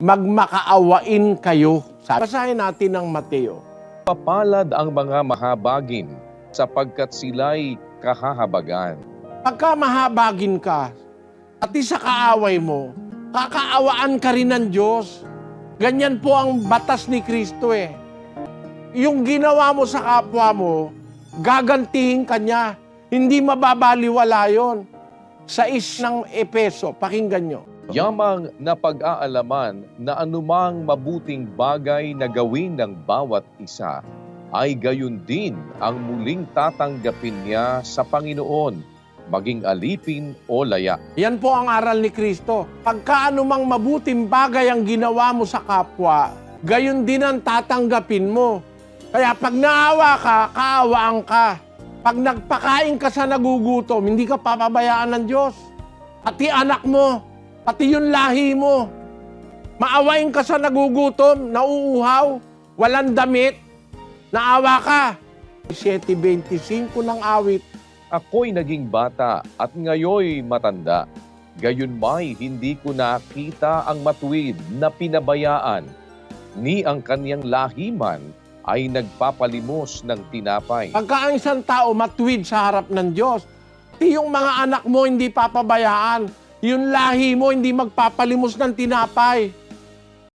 magmakaawain kayo. Basahin natin ang Mateo. Papalad ang mga mahabagin sapagkat sila'y kahahabagan. Pagka mahabagin ka, pati sa kaaway mo, kakaawaan ka rin ng Diyos. Ganyan po ang batas ni Kristo eh. Yung ginawa mo sa kapwa mo, gagantihin ka niya. Hindi mababaliwala yun. Sa ng Epeso, pakinggan nyo. Yamang na pag-aalaman na anumang mabuting bagay na gawin ng bawat isa, ay gayon din ang muling tatanggapin niya sa Panginoon, maging alipin o laya. Yan po ang aral ni Kristo. Pagka anumang mabuting bagay ang ginawa mo sa kapwa, gayon din ang tatanggapin mo. Kaya pag naawa ka, kaawaan ka. Pag nagpakain ka sa nagugutom, hindi ka papabayaan ng Diyos. Pati anak mo, pati yung lahi mo. Maawain ka sa nagugutom, nauuhaw, walang damit, naawa ka. 7:25 ng awit. Ako'y naging bata at ngayoy matanda. Gayunmay hindi ko nakita ang matuwid na pinabayaan, ni ang kanyang lahiman ay nagpapalimos ng tinapay. Pagka ang isang tao matuwid sa harap ng Diyos, yung mga anak mo hindi papabayaan, yung lahi mo hindi magpapalimos ng tinapay.